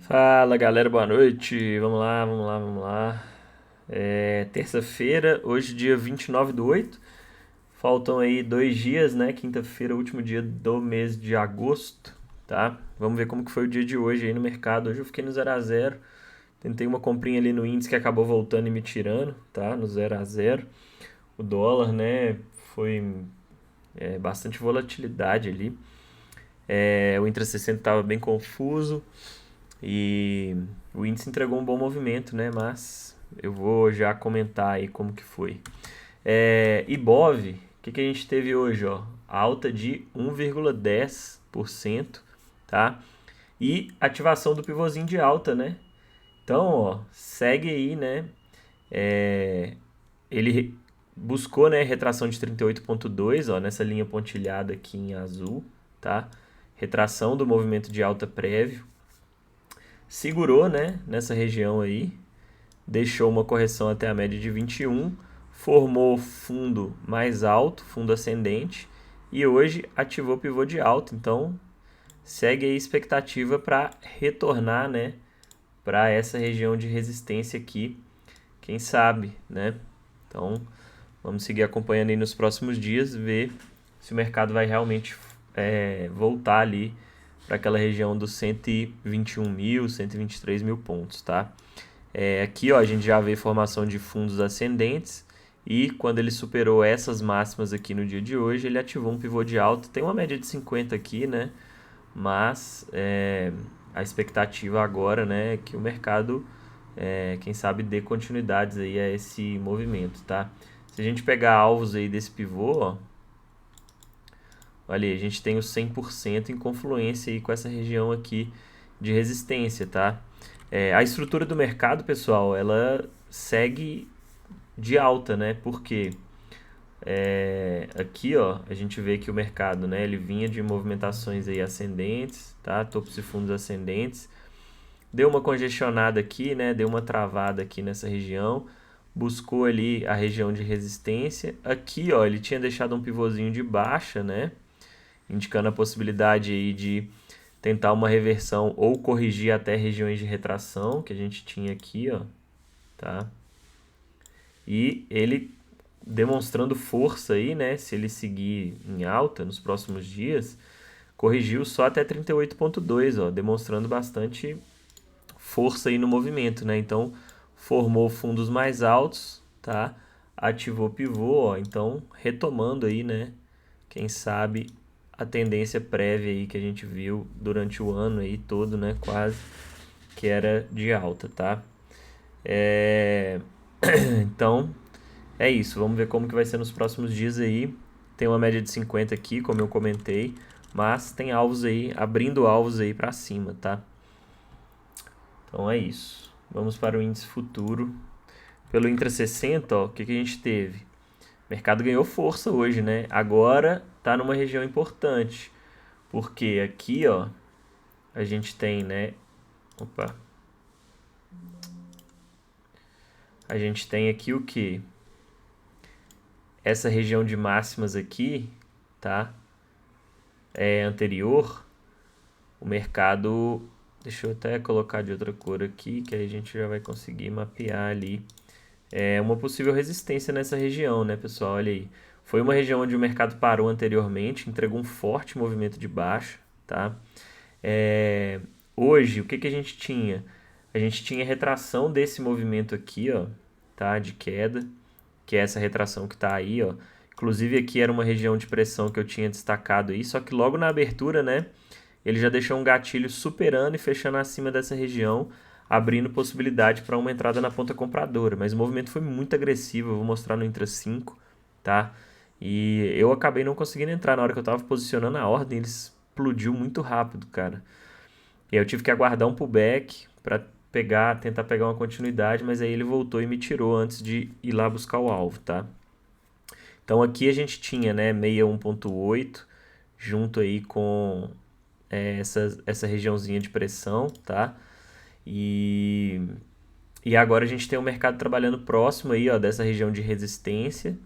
Fala galera, boa noite. Vamos lá, vamos lá, vamos lá. Terça-feira, hoje dia 29/8. Faltam aí 2 dias, né? Quinta-feira, último dia do mês de agosto, tá? Vamos ver como que foi o dia de hoje aí no mercado. Hoje eu fiquei no 0 a 0. Tentei uma comprinha ali no índice que acabou voltando e me tirando, tá? No 0 a 0. O dólar, né? Foi bastante volatilidade ali. O Intra 60 estava bem confuso. E o índice entregou um bom movimento, né? Mas eu vou já comentar aí como que foi. Ibov, o que a gente teve hoje, ó? Alta de 1,10%, tá? E ativação do pivôzinho de alta, né? Então, ó, segue aí, né? Ele buscou, né, retração de 38,2, ó, nessa linha pontilhada aqui em azul, tá? Retração do movimento de alta prévio. Segurou, né, nessa região aí, deixou uma correção até a média de 21, formou fundo mais alto, fundo ascendente, e hoje ativou pivô de alta. Então segue aí a expectativa para retornar, né, para essa região de resistência aqui, quem sabe, né? Então vamos seguir acompanhando aí nos próximos dias, ver se o mercado vai realmente voltar ali para aquela região dos 121 mil, 123 mil pontos, tá? Aqui, ó, a gente já vê formação de fundos ascendentes e quando ele superou essas máximas aqui no dia de hoje, ele ativou um pivô de alta. Tem uma média de 50 aqui, né? Mas a expectativa agora, né, é que o mercado, quem sabe, dê continuidades aí a esse movimento, tá? Se a gente pegar alvos aí desse pivô, ó, olha aí, a gente tem o 100% em confluência aí com essa região aqui de resistência, tá? A estrutura do mercado, pessoal, ela segue de alta, né? Porque aqui, ó, a gente vê que o mercado, né, ele vinha de movimentações aí ascendentes, tá? Topos e fundos ascendentes. Deu uma congestionada aqui, né? Deu uma travada aqui nessa região. Buscou ali a região de resistência. Aqui, ó, ele tinha deixado um pivôzinho de baixa, né? Indicando a possibilidade aí de tentar uma reversão ou corrigir até regiões de retração que a gente tinha aqui, ó, tá? E ele demonstrando força aí, né? Se ele seguir em alta nos próximos dias, corrigiu só até 38,2, ó, demonstrando bastante força aí no movimento, né? Então formou fundos mais altos, tá? Ativou pivô, ó, então retomando aí, né? Quem sabe a tendência prévia aí que a gente viu durante o ano aí todo, né, quase, que era de alta, tá? Então, é isso. Vamos ver como que vai ser nos próximos dias aí. Tem uma média de 50 aqui, como eu comentei, mas tem alvos aí, abrindo alvos aí para cima, tá? Então é isso. Vamos para o índice futuro. Pelo Intra 60, ó, o que a gente teve? O mercado ganhou força hoje, né? Agora tá numa região importante. Porque aqui, ó, a gente tem, né? Opa. A gente tem aqui o que? Essa região de máximas aqui, tá? Anterior, o mercado... Deixa eu até colocar de outra cor aqui, que aí a gente já vai conseguir mapear ali. Uma possível resistência nessa região, né, pessoal? Olha aí. Foi uma região onde o mercado parou anteriormente, entregou um forte movimento de baixa, tá? Hoje, o que a gente tinha? A gente tinha retração desse movimento aqui, ó, tá? De queda, que é essa retração que tá aí, ó. Inclusive aqui era uma região de pressão que eu tinha destacado aí, só que logo na abertura, né, ele já deixou um gatilho superando e fechando acima dessa região, abrindo possibilidade para uma entrada na ponta compradora. Mas o movimento foi muito agressivo, eu vou mostrar no Intra 5, tá? E eu acabei não conseguindo entrar na hora que eu estava posicionando a ordem, ele explodiu muito rápido, cara. E aí eu tive que aguardar um pullback para tentar pegar uma continuidade, mas aí ele voltou e me tirou antes de ir lá buscar o alvo, tá? Então aqui a gente tinha, né, 61,8 junto aí com essa regiãozinha de pressão, tá? E, e agora a gente tem o mercado trabalhando próximo aí, ó, dessa região de resistência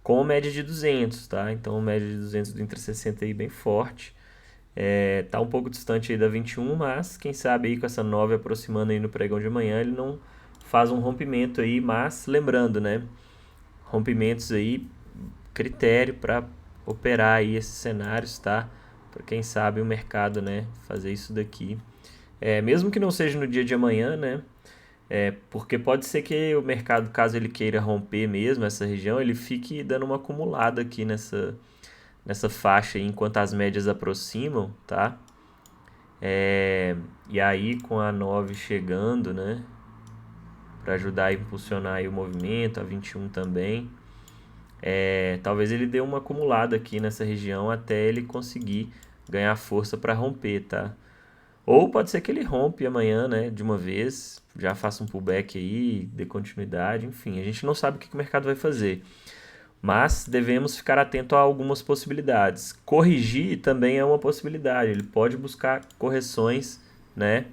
com média de 200, tá? Então média de 200 do Intra 60 aí bem forte. Tá um pouco distante aí da 21, mas quem sabe aí com essa 9 aproximando aí no pregão de amanhã, ele não faz um rompimento aí, mas lembrando, né? Rompimentos aí, critério para operar aí esses cenários, tá? Para quem sabe o mercado, né, fazer isso daqui. Mesmo que não seja no dia de amanhã, né? Porque pode ser que o mercado, caso ele queira romper mesmo essa região, ele fique dando uma acumulada aqui nessa faixa aí, enquanto as médias aproximam, tá? E aí com a 9 chegando, né? Para ajudar a impulsionar aí o movimento, a 21 também. Talvez ele dê uma acumulada aqui nessa região até ele conseguir ganhar força para romper, tá? Ou pode ser que ele rompe amanhã, né, de uma vez, já faça um pullback aí, dê continuidade, enfim, a gente não sabe o que o mercado vai fazer. Mas devemos ficar atento a algumas possibilidades. Corrigir também é uma possibilidade, ele pode buscar correções, né,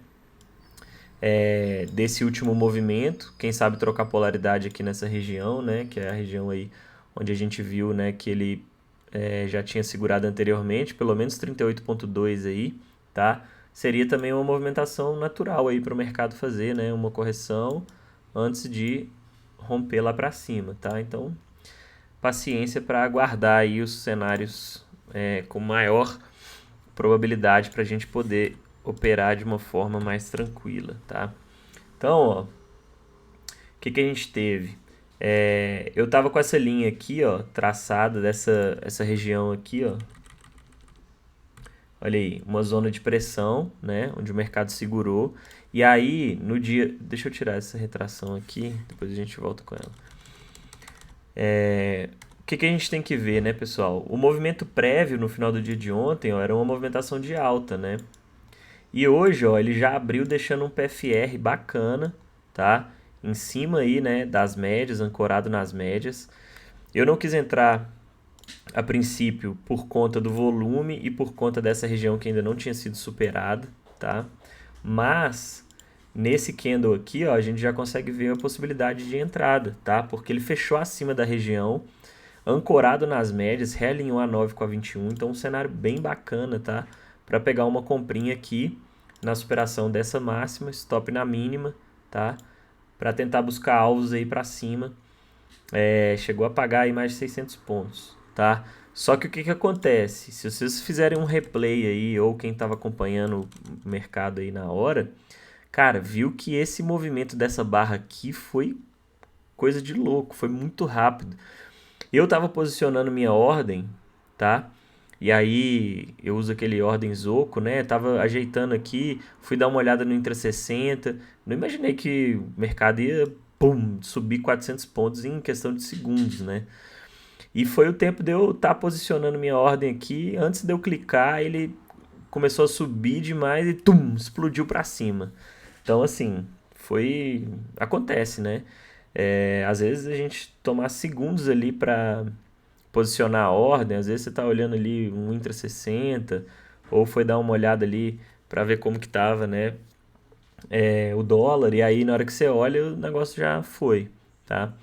desse último movimento, quem sabe trocar polaridade aqui nessa região, né, que é a região aí onde a gente viu, né, que ele já tinha segurado anteriormente, pelo menos 38,2 aí, tá? Seria também uma movimentação natural aí para o mercado fazer, né, uma correção antes de romper lá para cima, tá? Então, paciência para aguardar aí os cenários com maior probabilidade para a gente poder operar de uma forma mais tranquila, tá? Então, ó, o que a gente teve? Eu tava com essa linha aqui, ó, traçada essa região aqui, ó. Olha aí, uma zona de pressão, né, onde o mercado segurou. E aí, no dia, deixa eu tirar essa retração aqui, depois a gente volta com ela. O que a gente tem que ver, né, pessoal? O movimento prévio no final do dia de ontem, ó, era uma movimentação de alta, né? E hoje, ó, ele já abriu deixando um PFR bacana, tá? Em cima aí, né, das médias, ancorado nas médias. Eu não quis entrar a princípio por conta do volume e por conta dessa região que ainda não tinha sido superada, tá? Mas nesse candle aqui, ó, a gente já consegue ver a possibilidade de entrada, tá? Porque ele fechou acima da região, ancorado nas médias, realinhou a 9 com a 21, então um cenário bem bacana, tá? Para pegar uma comprinha aqui na superação dessa máxima, stop na mínima, tá? Para tentar buscar alvos aí para cima. Chegou a pagar aí mais de 600 pontos, tá? Só que o que acontece? Se vocês fizerem um replay aí, ou quem estava acompanhando o mercado aí na hora, cara, viu que esse movimento dessa barra aqui foi coisa de louco, foi muito rápido. Eu estava posicionando minha ordem, tá? E aí eu uso aquele ordem Zoco, né? Tava ajeitando aqui, fui dar uma olhada no Intra 60. Não imaginei que o mercado ia, pum, subir 400 pontos em questão de segundos, né? E foi o tempo de eu estar posicionando minha ordem aqui. Antes de eu clicar, ele começou a subir demais e tum, explodiu para cima. Então, assim, foi. Acontece, né? Às vezes a gente tomar segundos ali para posicionar a ordem, às vezes você está olhando ali um Intra 60, ou foi dar uma olhada ali para ver como que tava, né? O dólar, e aí na hora que você olha, o negócio já foi, tá?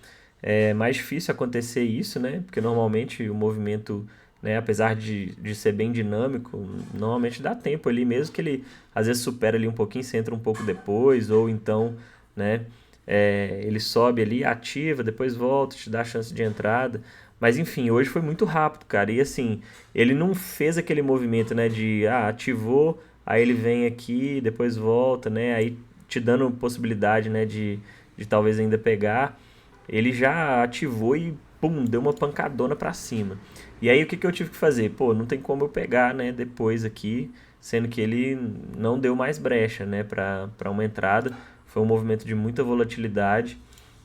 É mais difícil acontecer isso, né? Porque normalmente o movimento, né, apesar de ser bem dinâmico, normalmente dá tempo ali, mesmo que ele às vezes supera ali um pouquinho, você entra um pouco depois, ou então, né, ele sobe ali, ativa, depois volta, te dá a chance de entrada. Mas enfim, hoje foi muito rápido, cara. E assim, ele não fez aquele movimento, né, de ativou, aí ele vem aqui, depois volta, né, aí te dando possibilidade, né, de talvez ainda pegar. Ele já ativou e pum, deu uma pancadona pra cima. E aí o que eu tive que fazer? Pô, não tem como eu pegar, né, depois aqui, sendo que ele não deu mais brecha, né, para uma entrada. Foi um movimento de muita volatilidade.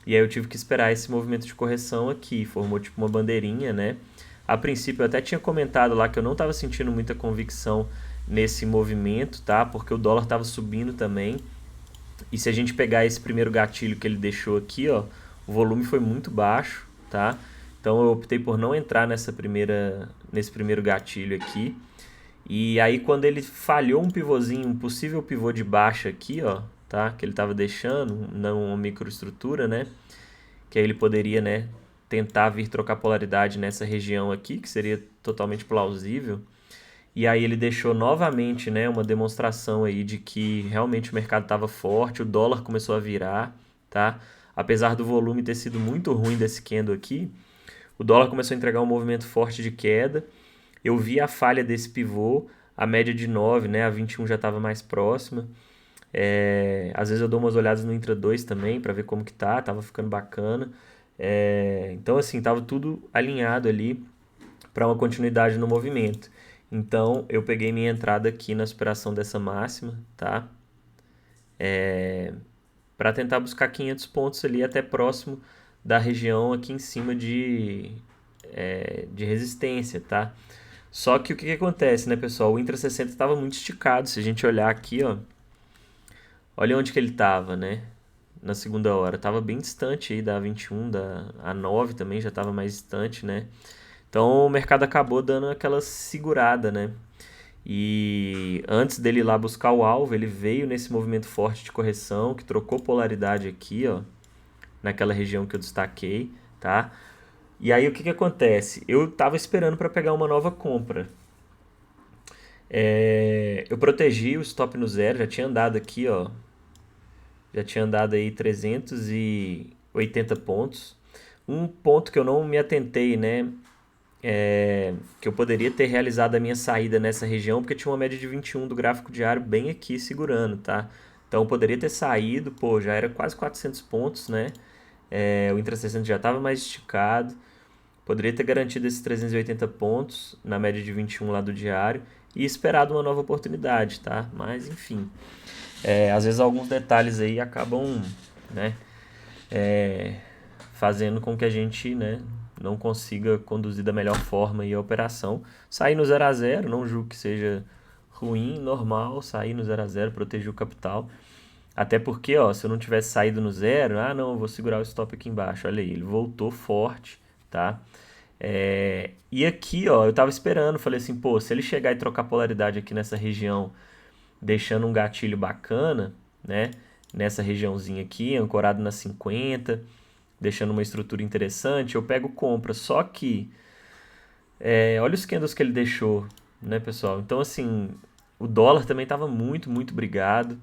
E aí eu tive que esperar esse movimento de correção aqui, formou tipo uma bandeirinha, né? A princípio eu até tinha comentado lá que eu não estava sentindo muita convicção nesse movimento, tá? Porque o dólar estava subindo também. E se a gente pegar esse primeiro gatilho que ele deixou aqui, ó, o volume foi muito baixo, tá? Então eu optei por não entrar nesse primeiro gatilho aqui. E aí quando ele falhou um pivôzinho, um possível pivô de baixa aqui, ó, tá? Que ele estava deixando, não uma microestrutura, né? Que aí ele poderia, né, tentar vir trocar polaridade nessa região aqui, que seria totalmente plausível. E aí ele deixou novamente, né, uma demonstração aí de que realmente o mercado estava forte, o dólar começou a virar, tá? Apesar do volume ter sido muito ruim desse candle aqui, o dólar começou a entregar um movimento forte de queda. Eu vi a falha desse pivô, a média de 9, né, a 21 já estava mais próxima. Às vezes eu dou umas olhadas no Intra 2 também para ver como que tá, tava ficando bacana. Então assim, tava tudo alinhado ali para uma continuidade no movimento. Então eu peguei minha entrada aqui na superação dessa máxima, tá? Para tentar buscar 500 pontos ali até próximo da região aqui em cima de resistência, tá? Só que o que acontece, né, pessoal? O Intra 60 estava muito esticado. Se a gente olhar aqui, ó, olha onde que ele estava, né? Na segunda hora. Estava bem distante aí da 21, da A9 também já estava mais distante, né? Então o mercado acabou dando aquela segurada, né? E antes dele ir lá buscar o alvo, ele veio nesse movimento forte de correção, que trocou polaridade aqui, ó, naquela região que eu destaquei, tá? E aí o que acontece? Eu estava esperando para pegar uma nova compra. Eu protegi o stop no zero, já tinha andado aqui, ó, já tinha andado aí 380 pontos. Um ponto que eu não me atentei, né, que eu poderia ter realizado a minha saída nessa região, porque tinha uma média de 21 do gráfico diário bem aqui segurando, tá? Então eu poderia ter saído, pô, já era quase 400 pontos, né? O Intra 60 já estava mais esticado. Poderia ter garantido esses 380 pontos na média de 21 lá do diário e esperado uma nova oportunidade, tá? Mas enfim, às vezes alguns detalhes aí acabam, né, fazendo com que a gente, né, não consiga conduzir da melhor forma aí a operação. Sair no 0 a 0, não julgo que seja ruim, normal, sair no 0 a 0, proteger o capital. Até porque, ó, se eu não tivesse saído no zero, não, eu vou segurar o stop aqui embaixo. Olha aí, ele voltou forte, tá? E aqui, ó, eu tava esperando, falei assim, pô, se ele chegar e trocar polaridade aqui nessa região, deixando um gatilho bacana, né? Nessa regiãozinha aqui, ancorado na 50, deixando uma estrutura interessante, eu pego compra. Só que, olha os candles que ele deixou, né, pessoal? Então, assim, o dólar também estava muito, muito brigado.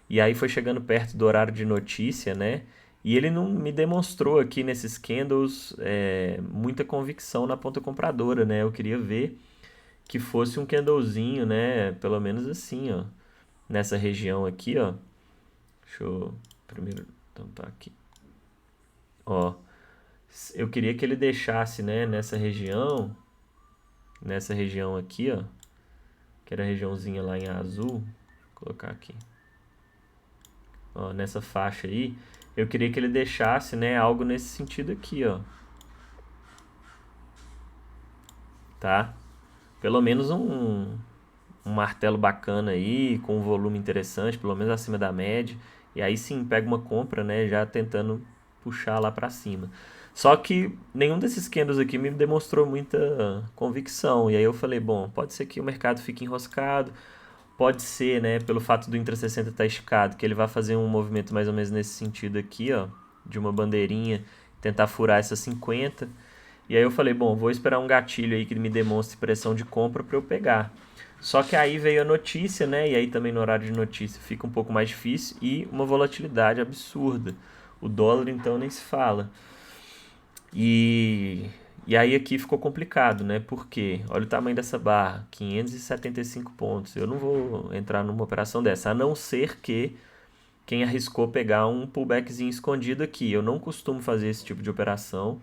E aí foi chegando perto do horário de notícia, né? E ele não me demonstrou aqui nesses candles muita convicção na ponta compradora, né? Eu queria ver que fosse um candlezinho, né? Pelo menos assim, ó. Nessa região aqui, ó. Deixa eu primeiro tampar aqui. Ó, eu queria que ele deixasse, né, nessa região aqui, ó, que era a regiãozinha lá em azul, vou colocar aqui. Ó, nessa faixa aí, eu queria que ele deixasse, né, algo nesse sentido aqui, ó. Tá? Pelo menos um martelo bacana aí, com um volume interessante, pelo menos acima da média. E aí sim, pega uma compra, né, já tentando puxar lá para cima. Só que nenhum desses candles aqui me demonstrou muita convicção. E aí eu falei, bom, pode ser que o mercado fique enroscado, pode ser, né, pelo fato do Intra 60 estar esticado, que ele vai fazer um movimento mais ou menos nesse sentido aqui, ó, de uma bandeirinha, tentar furar essa 50. E aí eu falei, bom, vou esperar um gatilho aí que me demonstre pressão de compra para eu pegar. Só que aí veio a notícia, né? E aí também no horário de notícia fica um pouco mais difícil e uma volatilidade absurda. O dólar então nem se fala. E aí aqui ficou complicado, né? Porque olha o tamanho dessa barra, 575 pontos. Eu não vou entrar numa operação dessa, a não ser que quem arriscou pegar um pullbackzinho escondido aqui. Eu não costumo fazer esse tipo de operação.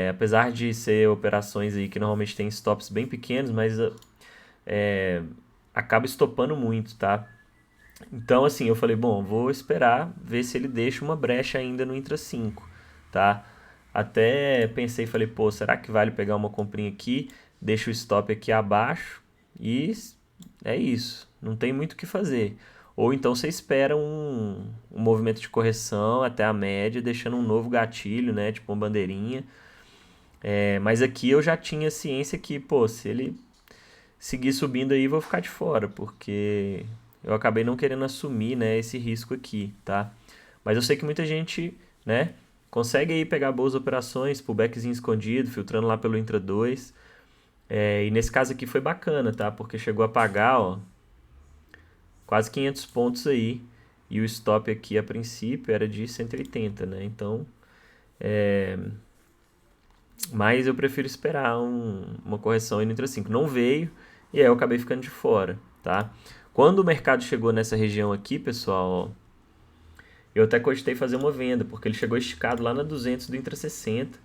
Apesar de ser operações aí que normalmente tem stops bem pequenos, mas acaba estopando muito, tá? Então, assim, eu falei, bom, vou esperar ver se ele deixa uma brecha ainda no Intra 5, tá? Até pensei, falei, pô, será que vale pegar uma comprinha aqui, deixa o stop aqui abaixo e é isso, não tem muito o que fazer. Ou então você espera um movimento de correção até a média, deixando um novo gatilho, né, tipo uma bandeirinha. Mas aqui eu já tinha ciência que, pô, se ele seguir subindo aí, vou ficar de fora, porque eu acabei não querendo assumir, né, esse risco aqui, tá? Mas eu sei que muita gente, né, consegue aí pegar boas operações, pullbackzinho escondido, filtrando lá pelo Intra 2. E nesse caso aqui foi bacana, tá? Porque chegou a pagar, ó, quase 500 pontos aí. E o stop aqui, a princípio, era de 180, né? Então, mas eu prefiro esperar uma correção aí no Intra 5. Não veio, e aí eu acabei ficando de fora, tá? Quando o mercado chegou nessa região aqui, pessoal, ó, eu até cogitei fazer uma venda, porque ele chegou esticado lá na 200 do Intra 60.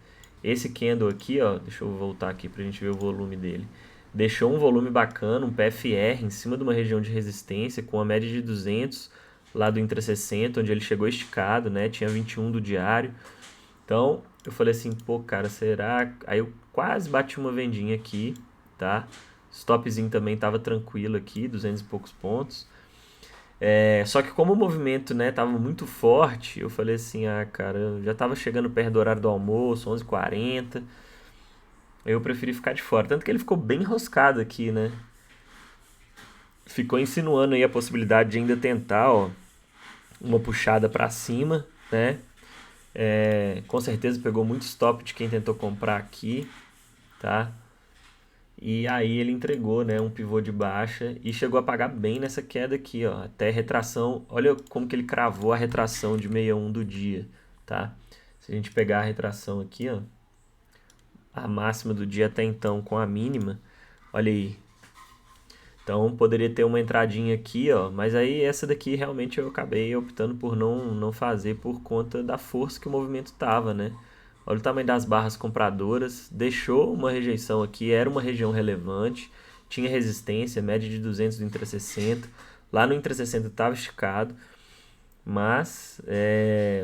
Esse candle aqui, ó, deixa eu voltar aqui pra gente ver o volume dele. Deixou um volume bacana, um PFR em cima de uma região de resistência com a média de 200 lá do Intra 60, onde ele chegou esticado, né? Tinha 21 do diário. Então, eu falei assim, pô, cara, será? Aí eu quase bati uma vendinha aqui, tá? Stopzinho também tava tranquilo aqui, 200 e poucos pontos. Só que como o movimento, né, tava muito forte, eu falei assim, ah, cara, eu já tava chegando perto do horário do almoço, 11h40, eu preferi ficar de fora. Tanto que ele ficou bem enroscado aqui, né? Ficou insinuando aí a possibilidade de ainda tentar, ó, uma puxada pra cima, né? Com certeza pegou muito stop de quem tentou comprar aqui, tá? E aí ele entregou, né, um pivô de baixa e chegou a pagar bem nessa queda aqui, ó, até retração. Olha como que ele cravou a retração de 61 do dia, tá? Se a gente pegar a retração aqui, ó, a máxima do dia até então com a mínima, olha aí. Então poderia ter uma entradinha aqui, ó, mas aí essa daqui realmente eu acabei optando por não fazer por conta da força que o movimento tava, né? Olha o tamanho das barras compradoras, deixou uma rejeição aqui, era uma região relevante, tinha resistência, média de 200 do Intra60, lá no Intra60 estava esticado, mas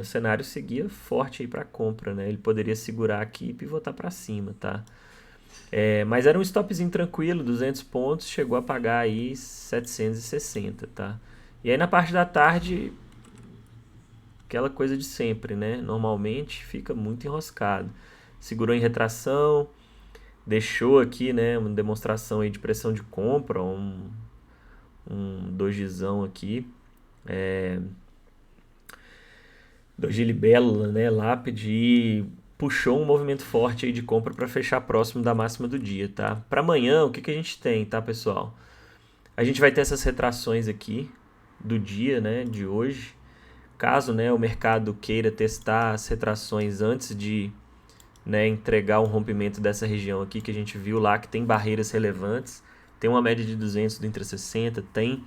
o cenário seguia forte aí para compra, né? Ele poderia segurar aqui e pivotar para cima, tá? Mas era um stopzinho tranquilo, 200 pontos, chegou a pagar aí 760, tá? E aí na parte da tarde, aquela coisa de sempre, né? Normalmente fica muito enroscado. Segurou em retração, deixou aqui, né, uma demonstração aí de pressão de compra, um dojizão aqui, doji libélula, né, lápide, e puxou um movimento forte aí de compra para fechar próximo da máxima do dia, tá? Para amanhã, o que a gente tem, tá, pessoal? A gente vai ter essas retrações aqui do dia, né, de hoje. Caso, né, o mercado queira testar as retrações antes de, né, entregar um rompimento dessa região aqui que a gente viu lá, que tem barreiras relevantes, tem uma média de 200 do Intra60, tem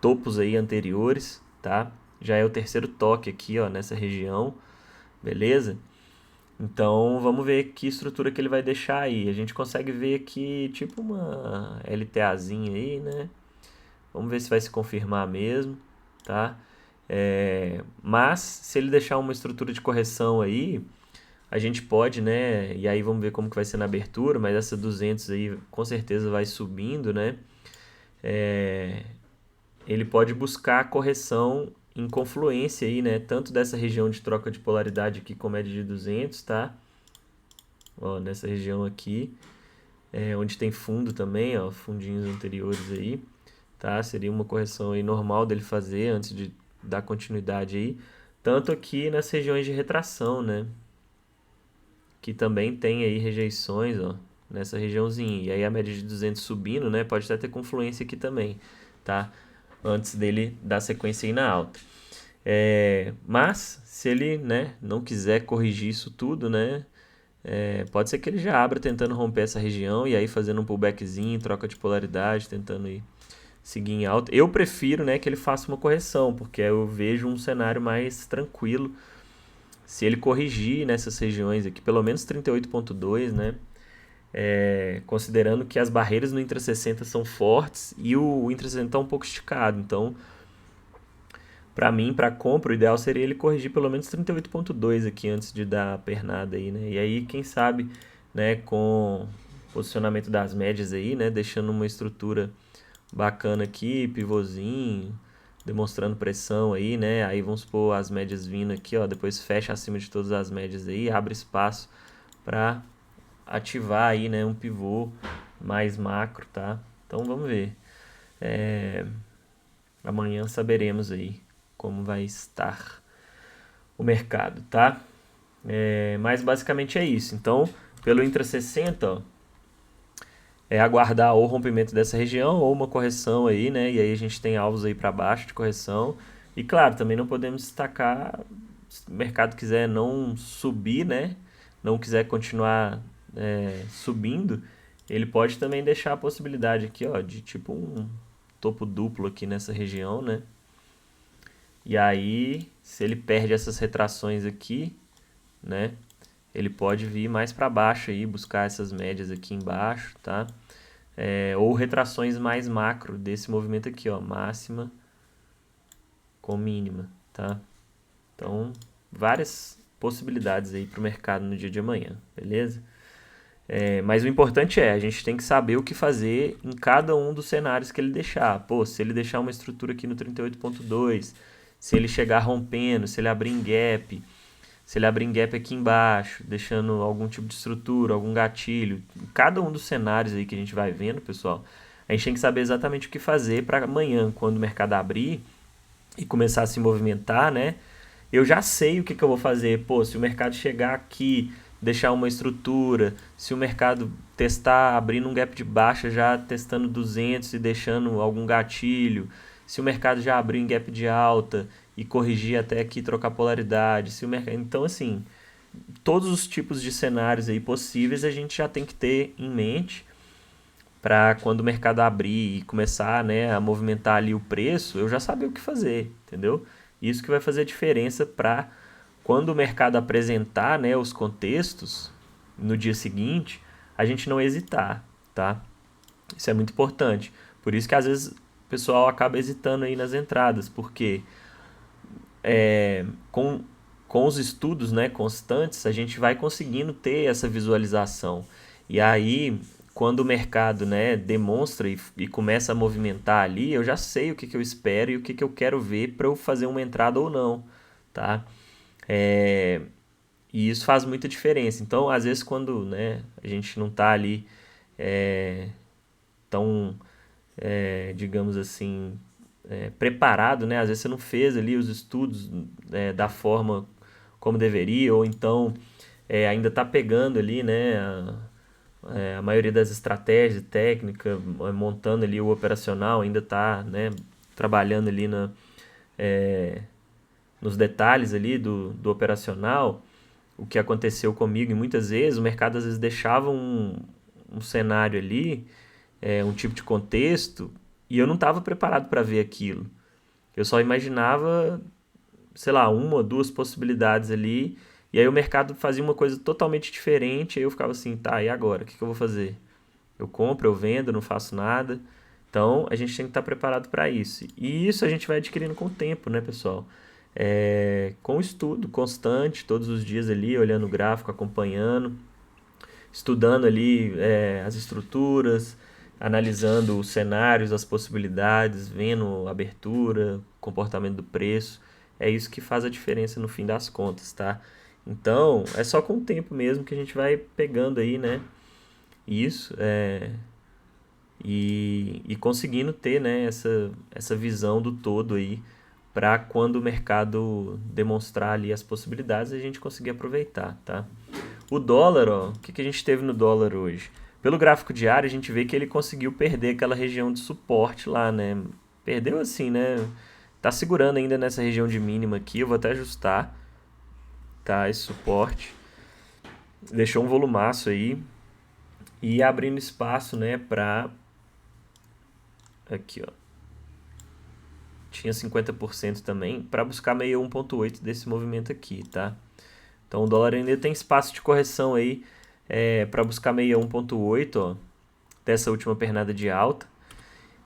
topos aí anteriores, tá? Já é o terceiro toque aqui, ó, nessa região, beleza? Então vamos ver que estrutura que ele vai deixar aí. A gente consegue ver aqui tipo uma LTAzinha aí, né? Vamos ver se vai se confirmar mesmo, tá? Mas se ele deixar uma estrutura de correção aí, a gente pode, né? E aí vamos ver como que vai ser na abertura, mas essa 200 aí com certeza vai subindo, né? Ele pode buscar a correção em confluência aí, né? Tanto dessa região de troca de polaridade aqui com média de 200, tá? Ó, nessa região aqui, onde tem fundo também, ó, fundinhos anteriores aí, tá? Seria uma correção aí normal dele fazer antes de dar continuidade aí. Tanto aqui nas regiões de retração, né? Que também tem aí rejeições, ó, nessa regiãozinha. E aí a média de 200 subindo, né? Pode até ter confluência aqui também, tá? Antes dele dar sequência aí na alta. Mas, se ele, né, não quiser corrigir isso tudo, né? Pode ser que ele já abra tentando romper essa região e aí fazendo um pullbackzinho, troca de polaridade, tentando ir seguir em alta. Eu prefiro, né, que ele faça uma correção, porque eu vejo um cenário mais tranquilo se ele corrigir nessas regiões aqui, pelo menos 38.2, né? Considerando que as barreiras no Intra60 são fortes e o Intra60 está um pouco esticado. Então, para mim, para compra, o ideal seria ele corrigir pelo menos 38.2 aqui antes de dar a pernada aí, né? E aí, quem sabe, né, com posicionamento das médias aí, né, deixando uma estrutura bacana aqui, pivôzinho, demonstrando pressão aí, né? Aí vamos supor as médias vindo aqui, ó, depois fecha acima de todas as médias aí, abre espaço para ativar aí, né, um pivô mais macro, tá? Então vamos ver. Amanhã saberemos aí como vai estar o mercado, tá? Mas basicamente é isso. Então, pelo Intra60, ó, aguardar ou o rompimento dessa região ou uma correção aí, né? E aí a gente tem alvos aí para baixo de correção. E claro, também não podemos destacar, se o mercado quiser não subir, né? Não quiser continuar subindo, ele pode também deixar a possibilidade aqui, ó, de tipo um topo duplo aqui nessa região, né? E aí, se ele perde essas retrações aqui, né? Ele pode vir mais para baixo aí, buscar essas médias aqui embaixo, tá? Ou retrações mais macro desse movimento aqui, ó, máxima com mínima, tá? Então, várias possibilidades aí para o mercado no dia de amanhã, beleza? Mas o importante a gente tem que saber o que fazer em cada um dos cenários que ele deixar. Pô, se ele deixar uma estrutura aqui no 38.2, se ele chegar rompendo, se ele abrir em gap, se ele abrir em gap aqui embaixo, deixando algum tipo de estrutura, algum gatilho, em cada um dos cenários aí que a gente vai vendo, pessoal, a gente tem que saber exatamente o que fazer para amanhã, quando o mercado abrir e começar a se movimentar, né? Eu já sei o que eu vou fazer. Pô, se o mercado chegar aqui, deixar uma estrutura, se o mercado testar, abrindo um gap de baixa, já testando 200 e deixando algum gatilho, se o mercado já abrir em gap de alta e corrigir até aqui, trocar polaridade, se o mercado... Então, assim, todos os tipos de cenários aí possíveis a gente já tem que ter em mente para quando o mercado abrir e começar, né, a movimentar ali o preço, eu já saber o que fazer, entendeu? Isso que vai fazer a diferença para quando o mercado apresentar, né, os contextos no dia seguinte, a gente não hesitar, tá? Isso é muito importante. Por isso que às vezes o pessoal acaba hesitando aí nas entradas, porque com os estudos, né, constantes, a gente vai conseguindo ter essa visualização. E aí, quando o mercado, né, demonstra e começa a movimentar ali, eu já sei o que eu espero e o que eu quero ver para eu fazer uma entrada ou não, tá? E isso faz muita diferença. Então, às vezes, quando, né, a gente não está ali tão, digamos assim, preparado, né? Às vezes você não fez ali os estudos da forma como deveria, ou então ainda está pegando ali, né, a maioria das estratégias, técnica, montando ali o operacional, ainda está, né, trabalhando ali nos detalhes ali do operacional. O que aconteceu comigo, e muitas vezes o mercado às vezes deixava um cenário ali, um tipo de contexto, e eu não estava preparado para ver aquilo. Eu só imaginava, sei lá, uma ou duas possibilidades ali, e aí o mercado fazia uma coisa totalmente diferente, aí eu ficava assim, tá, e agora? O que eu vou fazer? Eu compro, eu vendo, não faço nada. Então, a gente tem que estar preparado para isso. E isso a gente vai adquirindo com o tempo, né, pessoal? Com estudo constante, todos os dias ali, olhando o gráfico, acompanhando, estudando ali as estruturas, analisando os cenários, as possibilidades, vendo a abertura, comportamento do preço. É isso que faz a diferença no fim das contas, tá? Então, é só com o tempo mesmo que a gente vai pegando aí, né? Isso, e conseguindo ter, né, essa visão do todo aí para quando o mercado demonstrar ali as possibilidades a gente conseguir aproveitar, tá? O dólar, ó, o que a gente teve no dólar hoje? Pelo gráfico diário, a gente vê que ele conseguiu perder aquela região de suporte lá, né? Perdeu assim, né? Tá segurando ainda nessa região de mínima aqui, eu vou até ajustar, tá? Esse suporte. Deixou um volumaço aí e abrindo espaço, né, pra... Aqui, ó. Tinha 50% também, para buscar 61,8 desse movimento aqui, tá? Então o dólar ainda tem espaço de correção aí para buscar 61,8, ó, dessa última pernada de alta.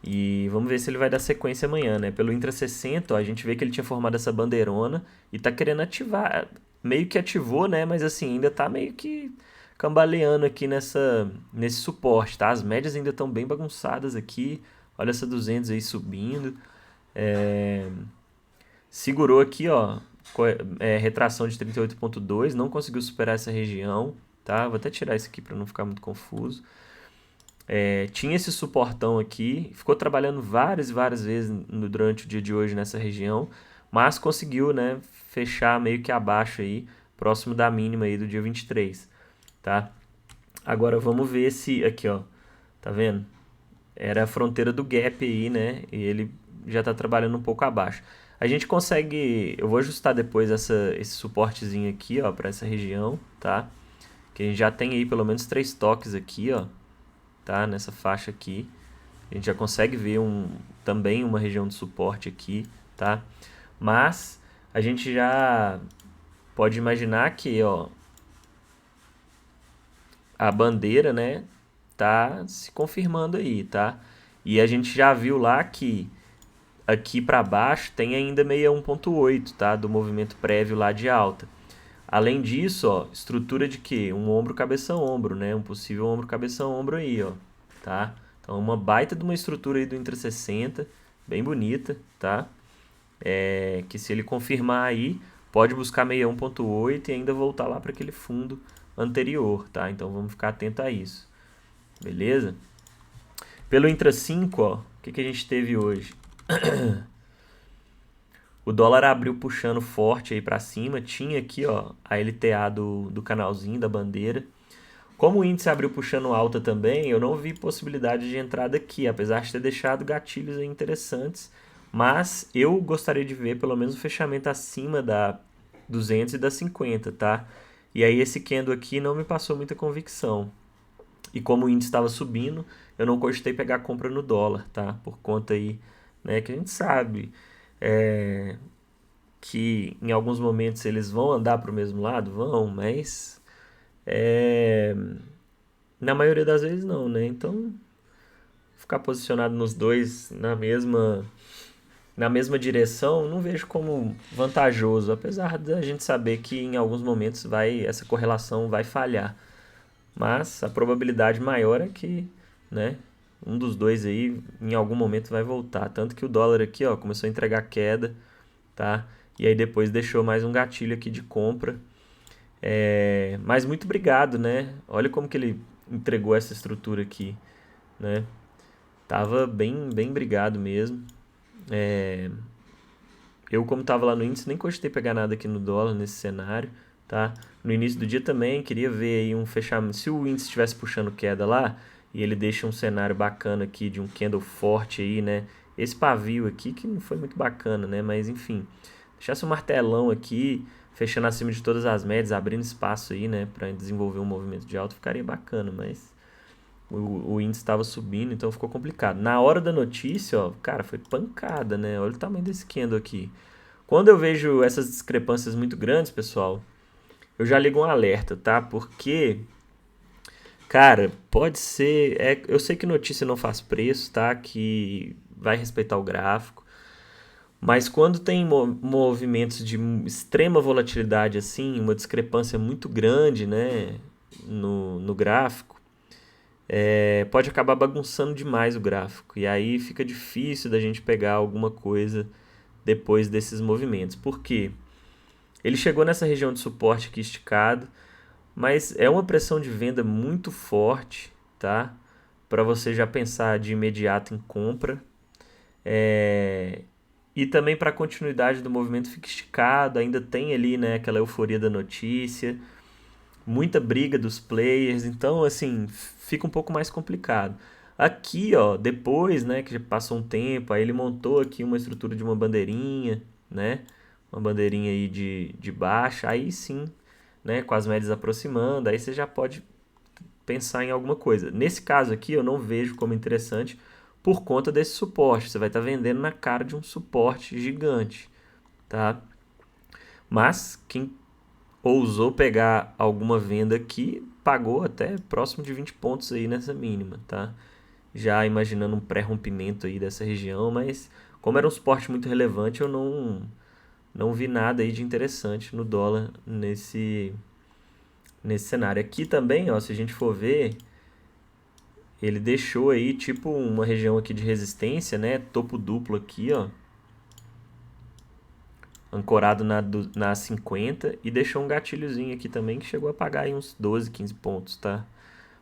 E vamos ver se ele vai dar sequência amanhã, né? Pelo Intra 60, ó, a gente vê que ele tinha formado essa bandeirona e tá querendo ativar. Meio que ativou, né? Mas assim, ainda tá meio que cambaleando aqui nesse suporte, tá? As médias ainda estão bem bagunçadas aqui. Olha essa 200 aí subindo. Segurou aqui, ó, retração de 38,2, não conseguiu superar essa região, tá? Vou até tirar isso aqui para não ficar muito confuso. Tinha esse suportão aqui, ficou trabalhando várias vezes durante o dia de hoje nessa região, mas conseguiu, né, fechar meio que abaixo aí, próximo da mínima aí do dia 23, tá? Agora vamos ver se, aqui ó, Tá vendo? Era a fronteira do gap aí, né? E ele já tá trabalhando um pouco abaixo. A gente consegue, eu vou ajustar depois esse suportezinho aqui, ó, para essa região, tá? Que a gente já tem aí pelo menos 3 toques aqui, ó, tá? Nessa faixa aqui. A gente já consegue ver também uma região de suporte aqui, tá? Mas a gente já pode imaginar que, ó, a bandeira, né, tá se confirmando aí, tá? E a gente já viu lá que aqui para baixo tem ainda 61.8, tá? Do movimento prévio lá de alta. Além disso, ó, estrutura de quê? Um ombro, cabeça, ombro, né? Um possível ombro, cabeça, ombro aí, ó, tá? Então, uma baita de uma estrutura aí do Intra 60, bem bonita, tá? Que se ele confirmar aí, pode buscar 61.8 e ainda voltar lá para aquele fundo anterior, tá? Então, vamos ficar atento a isso, beleza? Pelo Intra 5, ó, o que a gente teve hoje? O dólar abriu puxando forte aí para cima, tinha aqui, ó, a LTA do canalzinho, da bandeira. Como o índice abriu puxando alta também, eu não vi possibilidade de entrada aqui, apesar de ter deixado gatilhos aí interessantes, mas eu gostaria de ver pelo menos o fechamento acima da 200 e da 50, tá? E aí esse candle aqui não me passou muita convicção. E como o índice estava subindo, eu não cogitei pegar compra no dólar, tá? Por conta aí, né, que a gente sabe que em alguns momentos eles vão andar para o mesmo lado, vão, mas na maioria das vezes não, né? Então, ficar posicionado nos dois na mesma direção, não vejo como vantajoso, apesar da gente saber que em alguns momentos essa correlação vai falhar. Mas a probabilidade maior é que, né, um dos dois aí em algum momento vai voltar. Tanto que o dólar aqui, ó, começou a entregar queda, tá? E aí depois deixou mais um gatilho aqui de compra. Mas muito obrigado, né? Olha como que ele entregou essa estrutura aqui, né? Tava bem brigado mesmo. Eu, como tava lá no índice, nem cogitei pegar nada aqui no dólar nesse cenário, tá? No início do dia também queria ver aí um fechamento. Se o índice estivesse puxando queda lá e ele deixa um cenário bacana aqui de um candle forte aí, né? Esse pavio aqui que não foi muito bacana, né? Mas enfim, deixasse um martelão aqui, fechando acima de todas as médias, abrindo espaço aí, né? Para desenvolver um movimento de alta, ficaria bacana, mas o índice estava subindo, então ficou complicado. Na hora da notícia, ó, cara, foi pancada, né? Olha o tamanho desse candle aqui. Quando eu vejo essas discrepâncias muito grandes, pessoal, eu já ligo um alerta, tá? Porque, cara, pode ser. Eu sei que notícia não faz preço, tá? Que vai respeitar o gráfico. Mas quando tem movimentos de extrema volatilidade, assim, uma discrepância muito grande, né? No gráfico, pode acabar bagunçando demais o gráfico. E aí fica difícil da gente pegar alguma coisa depois desses movimentos. Por quê? Ele chegou nessa região de suporte aqui esticado, mas é uma pressão de venda muito forte, tá? Para você já pensar de imediato em compra. E também para a continuidade do movimento fica esticado, ainda tem ali, né, aquela euforia da notícia, muita briga dos players, então assim, fica um pouco mais complicado. Aqui, ó, depois, né, que já passou um tempo, aí ele montou aqui uma estrutura de uma bandeirinha, né? Uma bandeirinha aí de baixa, aí sim, né, com as médias aproximando, aí você já pode pensar em alguma coisa. Nesse caso aqui, eu não vejo como interessante por conta desse suporte. Você vai estar vendendo na cara de um suporte gigante, tá? Mas quem ousou pegar alguma venda aqui, pagou até próximo de 20 pontos aí nessa mínima, tá? Já imaginando um pré-rompimento aí dessa região, mas como era um suporte muito relevante, eu não vi nada aí de interessante no dólar nesse cenário. Aqui também, ó, se a gente for ver, ele deixou aí tipo uma região aqui de resistência, né? Topo duplo aqui, ó. Ancorado na 50 e deixou um gatilhozinho aqui também que chegou a pagar aí uns 12, 15 pontos, tá?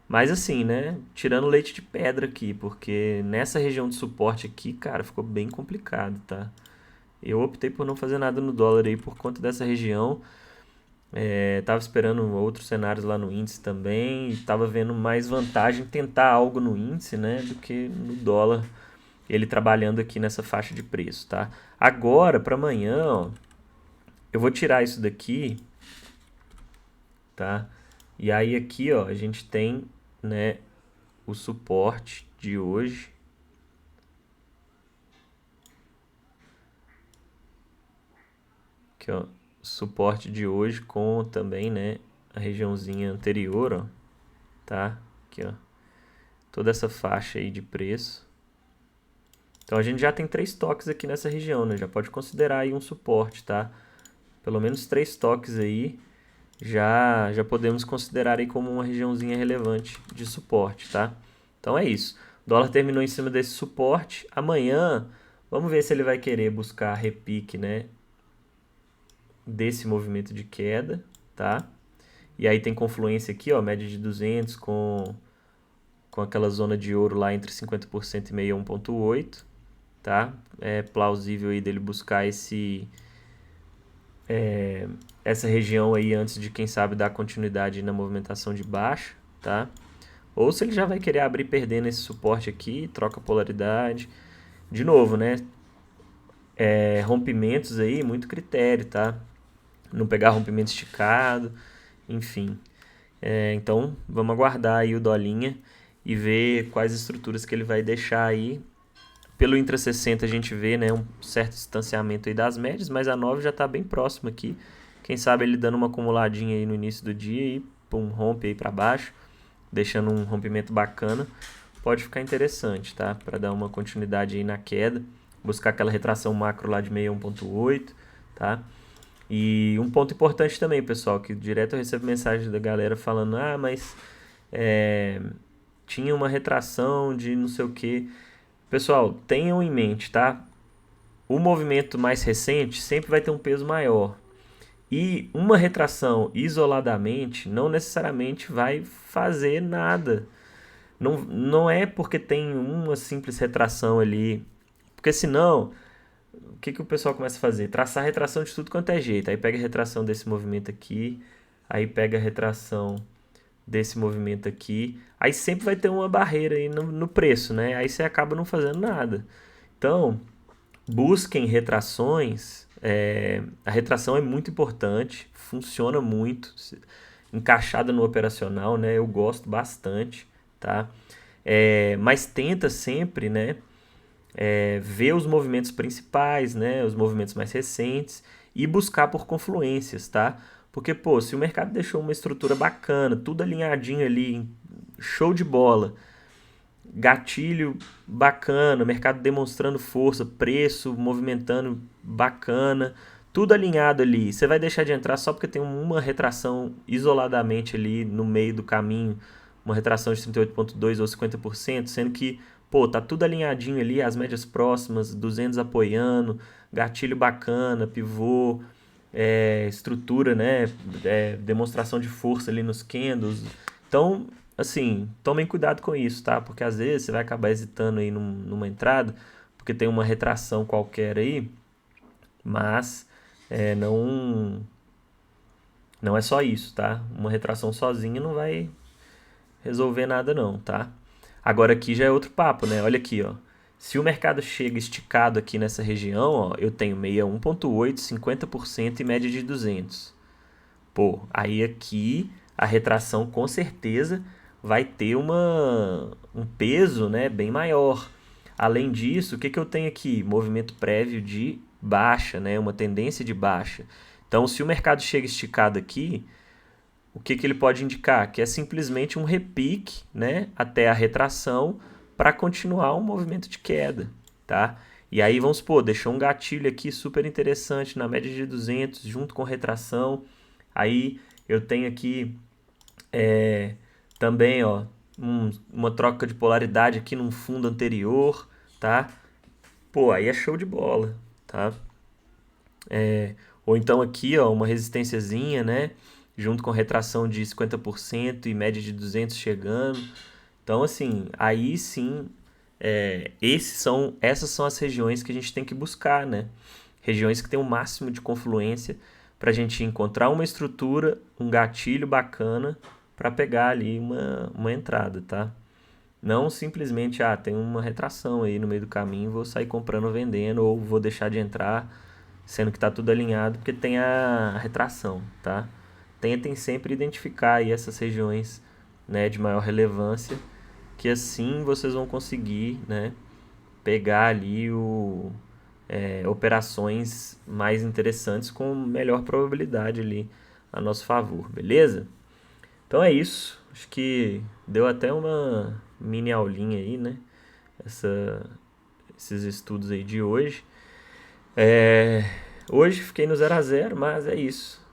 Mas assim, né? Tirando leite de pedra aqui, porque nessa região de suporte aqui, cara, ficou bem complicado, tá? Eu optei por não fazer nada no dólar aí por conta dessa região. Tava esperando outros cenários lá no índice também e tava vendo mais vantagem tentar algo no índice, né, do que no dólar, ele trabalhando aqui nessa faixa de preço, tá? Agora, para amanhã, ó, eu vou tirar isso daqui, tá? E aí aqui, ó, a gente tem, né, o suporte de hoje. Aqui, ó, suporte de hoje com também, né, a regiãozinha anterior, ó, tá? Aqui, ó, toda essa faixa aí de preço. Então a gente já tem 3 toques aqui nessa região, né? Já pode considerar aí um suporte, tá? Pelo menos 3 toques aí já podemos considerar aí como uma regiãozinha relevante de suporte, tá? Então é isso. O dólar terminou em cima desse suporte. Amanhã, vamos ver se ele vai querer buscar repique, né, desse movimento de queda, tá? E aí tem confluência aqui, ó, média de 200 com aquela zona de ouro lá entre 50% e 61,8, tá? É plausível aí dele buscar essa região aí antes de, quem sabe, dar continuidade na movimentação de baixa, tá? Ou se ele já vai querer abrir perdendo esse suporte aqui, troca polaridade. De novo, né? Rompimentos aí, muito critério, tá? Não pegar rompimento esticado, enfim. Então, vamos aguardar aí o dolinha e ver quais estruturas que ele vai deixar aí. Pelo intra-60 a gente vê, né, um certo distanciamento aí das médias, mas a 9 já está bem próximo aqui. Quem sabe ele dando uma acumuladinha aí no início do dia e pum, rompe aí para baixo, deixando um rompimento bacana. Pode ficar interessante, tá? Para dar uma continuidade aí na queda, buscar aquela retração macro lá de 61,8, tá? E um ponto importante também, pessoal, que direto eu recebo mensagem da galera falando, mas tinha uma retração de não sei o que. Pessoal, tenham em mente, tá? O movimento mais recente sempre vai ter um peso maior. E uma retração isoladamente não necessariamente vai fazer nada. Não é porque tem uma simples retração ali. Porque senão, o que o pessoal começa a fazer? Traçar retração de tudo quanto é jeito. Aí pega a retração desse movimento aqui, aí pega a retração desse movimento aqui. Aí sempre vai ter uma barreira aí no preço, né? Aí você acaba não fazendo nada. Então, busquem retrações. A retração é muito importante, funciona muito, encaixada no operacional, né? Eu gosto bastante, tá? Mas tenta sempre, né, ver os movimentos principais, né, os movimentos mais recentes e buscar por confluências, tá? Porque, pô, se o mercado deixou uma estrutura bacana, tudo alinhadinho ali, show de bola, gatilho bacana, mercado demonstrando força, preço movimentando bacana, tudo alinhado ali. Você vai deixar de entrar só porque tem uma retração isoladamente ali no meio do caminho, uma retração de 38,2% ou 50%, sendo que, pô, tá tudo alinhadinho ali, as médias próximas, 200 apoiando, gatilho bacana, pivô, estrutura, né, demonstração de força ali nos candles. Então, assim, tomem cuidado com isso, tá? Porque às vezes você vai acabar hesitando aí numa entrada, porque tem uma retração qualquer aí, mas não é só isso, tá? Uma retração sozinha não vai resolver nada não, tá? Agora aqui já é outro papo, né? Olha aqui, ó. Se o mercado chega esticado aqui nessa região, ó, eu tenho 61,8, 50% e média de 200. Pô, aí aqui a retração com certeza vai ter um peso, né, bem maior. Além disso, o que eu tenho aqui? Movimento prévio de baixa, né, uma tendência de baixa. Então, se o mercado chega esticado aqui, o que ele pode indicar? Que é simplesmente um repique, né, até a retração para continuar um movimento de queda, tá? E aí, vamos supor, deixou um gatilho aqui super interessante na média de 200 junto com retração. Aí eu tenho aqui também, ó, uma troca de polaridade aqui num fundo anterior, tá? Pô, aí é show de bola, tá? Ou então aqui, ó, uma resistênciazinha, né? Junto com retração de 50% e média de 200 chegando. Então, assim, aí sim, essas são as regiões que a gente tem que buscar, né? Regiões que tem o máximo de confluência para a gente encontrar uma estrutura, um gatilho bacana para pegar ali uma entrada, tá? Não simplesmente, tem uma retração aí no meio do caminho, vou sair comprando ou vendendo, ou vou deixar de entrar, sendo que está tudo alinhado, porque tem a retração, tá? Tentem sempre identificar aí essas regiões, né, de maior relevância, que assim vocês vão conseguir, né, pegar ali operações mais interessantes com melhor probabilidade ali a nosso favor, beleza? Então é isso. Acho que deu até uma mini aulinha aí, né? Esses estudos aí de hoje. Hoje fiquei no 0 a 0, mas é isso.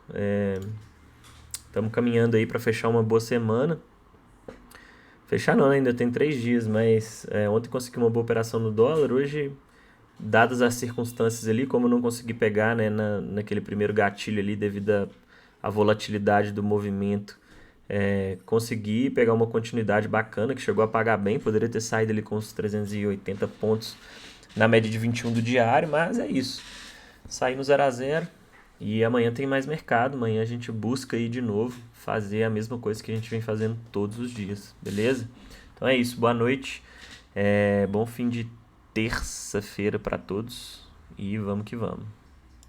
Estamos caminhando aí para fechar uma boa semana. Fechar não, né? Ainda tem 3 dias, mas ontem consegui uma boa operação no dólar. Hoje, dadas as circunstâncias ali, como eu não consegui pegar, né, naquele primeiro gatilho ali devido à volatilidade do movimento, consegui pegar uma continuidade bacana que chegou a pagar bem. Poderia ter saído ali com uns 380 pontos na média de 21 do diário, mas é isso. Saí no 0 a 0 e amanhã tem mais mercado. Amanhã a gente busca aí de novo fazer a mesma coisa que a gente vem fazendo todos os dias, beleza? Então é isso, boa noite, bom fim de terça-feira para todos e vamos que vamos.